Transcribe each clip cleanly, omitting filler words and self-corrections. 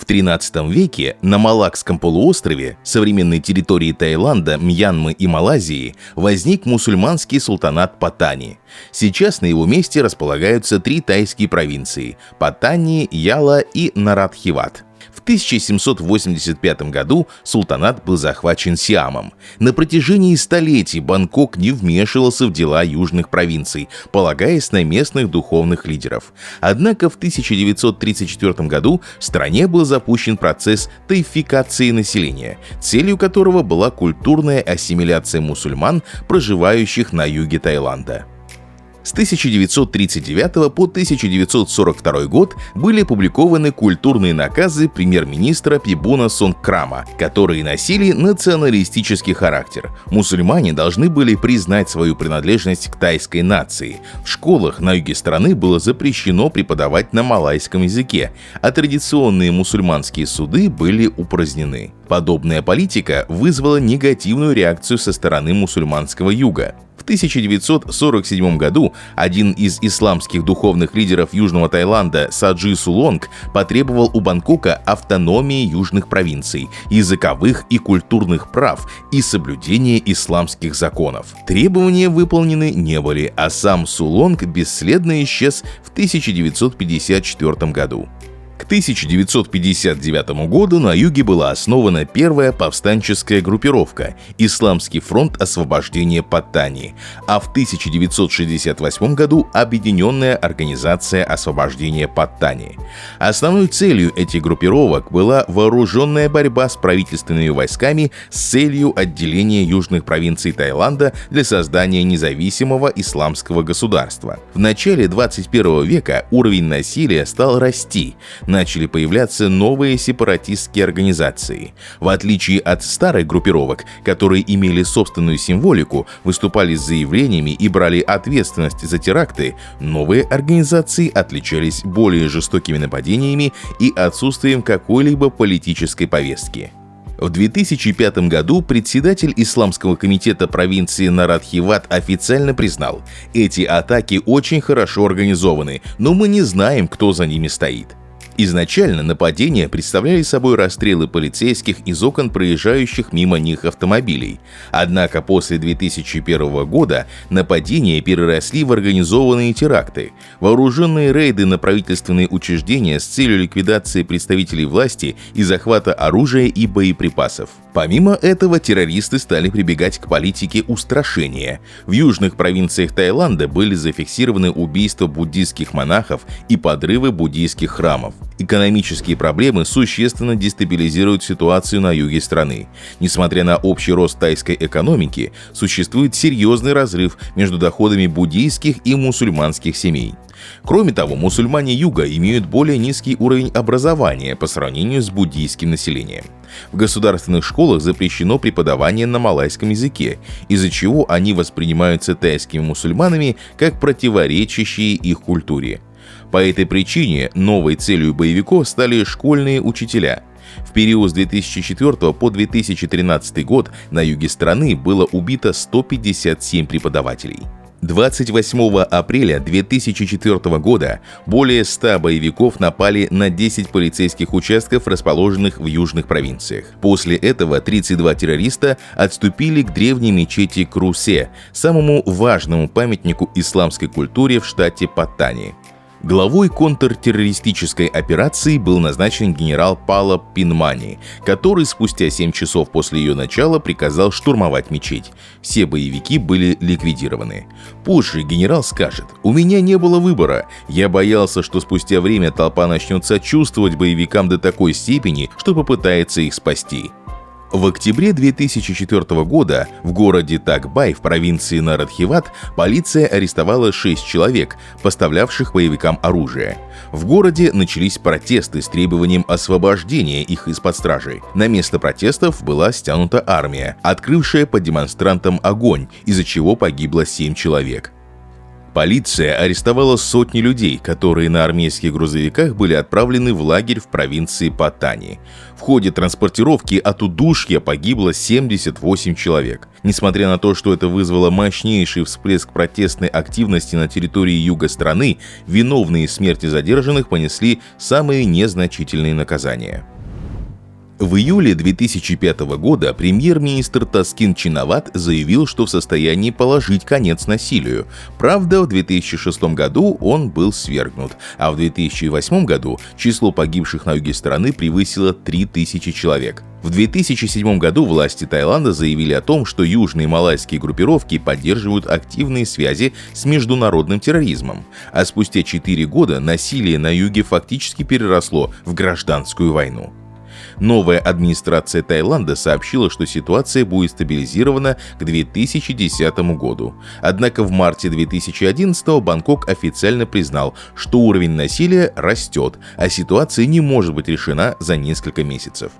XIII веке на Малакском полуострове, современной территории Таиланда, Мьянмы и Малайзии, возник мусульманский султанат Паттани. Сейчас на его месте располагаются 3 тайские провинции – Паттани, Яла и Наратхиват. В 1785 году султанат был захвачен Сиамом. На протяжении столетий Бангкок не вмешивался в дела южных провинций, полагаясь на местных духовных лидеров. Однако в 1934 году в стране был запущен процесс тайфикации населения, целью которого была культурная ассимиляция мусульман, проживающих на юге Таиланда. С 1939 по 1942 год были опубликованы культурные наказы премьер-министра Пибуна Сонгкрама, которые носили националистический характер. Мусульмане должны были признать свою принадлежность к тайской нации. В школах на юге страны было запрещено преподавать на малайском языке, а традиционные мусульманские суды были упразднены. Подобная политика вызвала негативную реакцию со стороны мусульманского юга. В 1947 году один из исламских духовных лидеров Южного Таиланда Саджи Сулонг потребовал у Бангкока автономии южных провинций, языковых и культурных прав и соблюдения исламских законов. Требования выполнены не были, а сам Сулонг бесследно исчез в 1954 году. К 1959 году на юге была основана первая повстанческая группировка – Исламский фронт освобождения Паттани, а в 1968 году Объединенная организация освобождения Паттани. Основной целью этих группировок была вооруженная борьба с правительственными войсками с целью отделения южных провинций Таиланда для создания независимого исламского государства. В начале 21 века уровень насилия стал расти. Начали появляться новые сепаратистские организации. В отличие от старых группировок, которые имели собственную символику, выступали с заявлениями и брали ответственность за теракты, новые организации отличались более жестокими нападениями и отсутствием какой-либо политической повестки. В 2005 году председатель Исламского комитета провинции Наратхиват официально признал: эти атаки очень хорошо организованы, но мы не знаем, кто за ними стоит. Изначально нападения представляли собой расстрелы полицейских из окон проезжающих мимо них автомобилей. Однако после 2001 года нападения переросли в организованные теракты, вооруженные рейды на правительственные учреждения с целью ликвидации представителей власти и захвата оружия и боеприпасов. Помимо этого, террористы стали прибегать к политике устрашения. В южных провинциях Таиланда были зафиксированы убийства буддийских монахов и подрывы буддийских храмов. Экономические проблемы существенно дестабилизируют ситуацию на юге страны. Несмотря на общий рост тайской экономики, существует серьезный разрыв между доходами буддийских и мусульманских семей. Кроме того, мусульмане юга имеют более низкий уровень образования по сравнению с буддийским населением. В государственных школах запрещено преподавание на малайском языке, из-за чего они воспринимаются тайскими мусульманами как противоречащие их культуре. По этой причине новой целью боевиков стали школьные учителя. В период с 2004 по 2013 год на юге страны было убито 157 преподавателей. 28 апреля 2004 года более 100 боевиков напали на 10 полицейских участков, расположенных в южных провинциях. После этого 32 террориста отступили к древней мечети Крусе, самому важному памятнику исламской культуре в штате Паттани. Главой контртеррористической операции был назначен генерал Пала Пинмани, который спустя 7 часов после ее начала приказал штурмовать мечеть. Все боевики были ликвидированы. Позже генерал скажет: «У меня не было выбора. Я боялся, что спустя время толпа начнет сочувствовать боевикам до такой степени, что попытается их спасти». В октябре 2004 года в городе Такбай в провинции Наратхиват полиция арестовала 6 человек, поставлявших боевикам оружие. В городе начались протесты с требованием освобождения их из-под стражи. На место протестов была стянута армия, открывшая по демонстрантам огонь, из-за чего погибло 7 человек. Полиция арестовала сотни людей, которые на армейских грузовиках были отправлены в лагерь в провинции Паттани. В ходе транспортировки от удушья погибло 78 человек. Несмотря на то, что это вызвало мощнейший всплеск протестной активности на территории юга страны, виновные в смерти задержанных понесли самые незначительные наказания. В июле 2005 года премьер-министр Таскин Чинават заявил, что в состоянии положить конец насилию. Правда, в 2006 году он был свергнут, а в 2008 году число погибших на юге страны превысило 3000 человек. В 2007 году власти Таиланда заявили о том, что южные малайские группировки поддерживают активные связи с международным терроризмом, а спустя 4 года насилие на юге фактически переросло в гражданскую войну. Новая администрация Таиланда сообщила, что ситуация будет стабилизирована к 2010 году. Однако в марте 2011 Бангкок официально признал, что уровень насилия растет, а ситуация не может быть решена за несколько месяцев.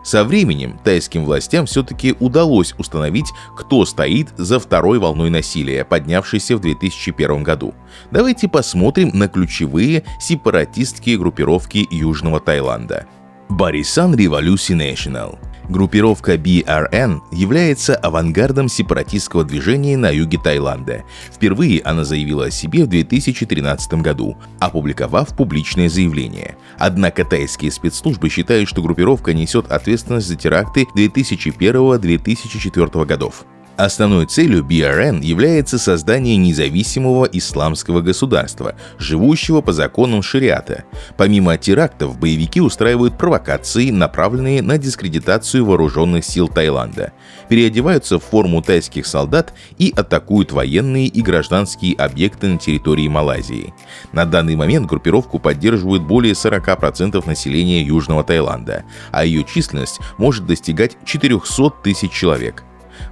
Со временем тайским властям все-таки удалось установить, кто стоит за второй волной насилия, поднявшейся в 2001 году. Давайте посмотрим на ключевые сепаратистские группировки Южного Таиланда. Barisan Revolution National. Группировка BRN является авангардом сепаратистского движения на юге Таиланда. Впервые она заявила о себе в 2013 году, опубликовав публичное заявление. Однако тайские спецслужбы считают, что группировка несет ответственность за теракты 2001-2004 годов. Основной целью BRN является создание независимого исламского государства, живущего по законам шариата. Помимо терактов, боевики устраивают провокации, направленные на дискредитацию вооруженных сил Таиланда, переодеваются в форму тайских солдат и атакуют военные и гражданские объекты на территории Малайзии. На данный момент группировку поддерживают более 40% населения Южного Таиланда, а ее численность может достигать 400 тысяч человек.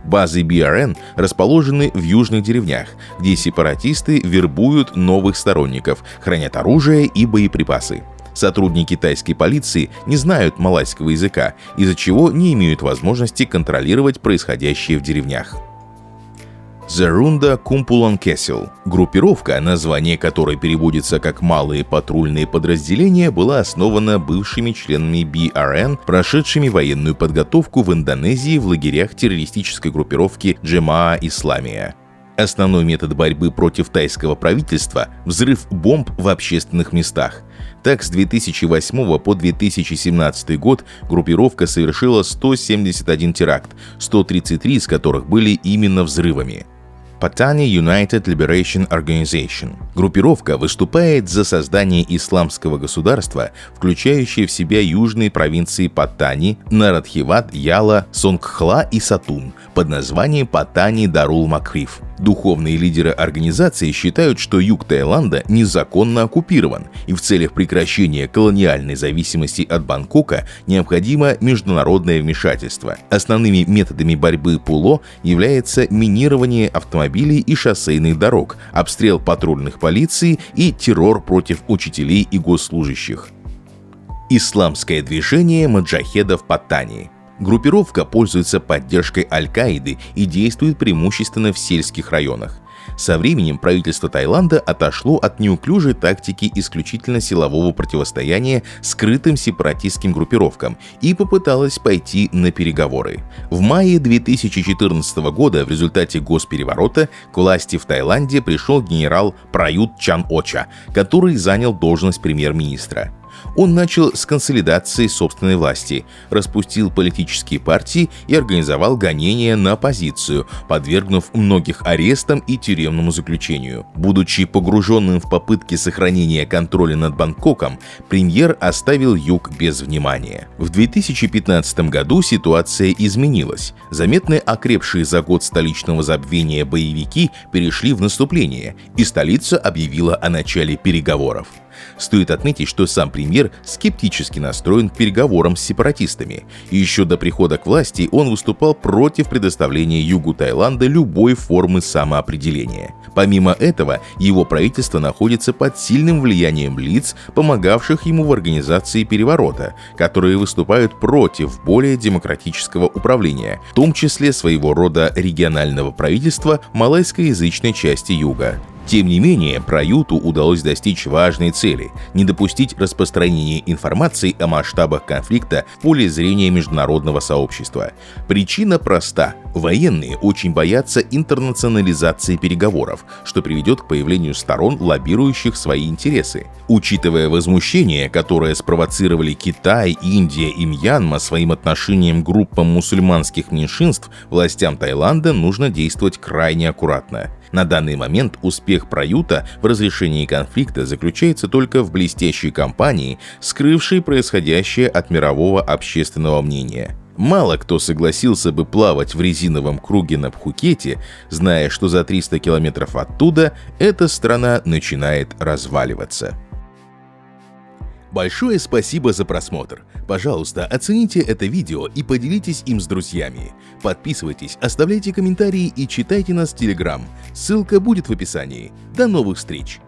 Базы BRN расположены в южных деревнях, где сепаратисты вербуют новых сторонников, хранят оружие и боеприпасы. Сотрудники тайской полиции не знают малайского языка, из-за чего не имеют возможности контролировать происходящее в деревнях. Зарунда Кумпулан Кесел. Группировка, название которой переводится как «малые патрульные подразделения», была основана бывшими членами BRN, прошедшими военную подготовку в Индонезии в лагерях террористической группировки Джемаа Исламия. Основной метод борьбы против тайского правительства – взрыв бомб в общественных местах. Так, с 2008 по 2017 год группировка совершила 171 теракт, 133 из которых были именно взрывами. Patani United Liberation Organization. Группировка выступает за создание исламского государства, включающее в себя южные провинции Паттани, Наратхиват, Яла, Сонгхла и Сатун, под названием Паттани Дарул Макриф. Духовные лидеры организации считают, что юг Таиланда незаконно оккупирован, и в целях прекращения колониальной зависимости от Бангкока необходимо международное вмешательство. Основными методами борьбы ПУЛО является минирование автомобилей и шоссейных дорог, обстрел патрульных полиций и террор против учителей и госслужащих. Исламское движение маджахедов Паттани. Группировка пользуется поддержкой Аль-Каиды и действует преимущественно в сельских районах. Со временем правительство Таиланда отошло от неуклюжей тактики исключительно силового противостояния скрытым сепаратистским группировкам и попыталось пойти на переговоры. В мае 2014 года в результате госпереворота к власти в Таиланде пришел генерал Прают Чан-Оча, который занял должность премьер-министра. Он начал с консолидации собственной власти, распустил политические партии и организовал гонения на оппозицию, подвергнув многих арестам и тюремному заключению. Будучи погруженным в попытки сохранения контроля над Бангкоком, премьер оставил юг без внимания. В 2015 году ситуация изменилась. Заметно окрепшие за год столичного забвения боевики перешли в наступление, и столица объявила о начале переговоров. Стоит отметить, что сам премьер скептически настроен к переговорам с сепаратистами. И еще до прихода к власти он выступал против предоставления югу Таиланда любой формы самоопределения. Помимо этого, его правительство находится под сильным влиянием лиц, помогавших ему в организации переворота, которые выступают против более демократического управления, в том числе своего рода регионального правительства малайскоязычной части юга. Тем не менее, Праюту удалось достичь важной цели – не допустить распространения информации о масштабах конфликта в поле зрения международного сообщества. Причина проста – военные очень боятся интернационализации переговоров, что приведет к появлению сторон, лоббирующих свои интересы. Учитывая возмущение, которое спровоцировали Китай, Индия и Мьянма своим отношением к группам мусульманских меньшинств, властям Таиланда нужно действовать крайне аккуратно. На данный момент успех Праюта в разрешении конфликта заключается только в блестящей кампании, скрывшей происходящее от мирового общественного мнения. Мало кто согласился бы плавать в резиновом круге на Пхукете, зная, что за 300 километров оттуда эта страна начинает разваливаться. Большое спасибо за просмотр. Пожалуйста, оцените это видео и поделитесь им с друзьями. Подписывайтесь, оставляйте комментарии и читайте нас в Telegram. Ссылка будет в описании. До новых встреч!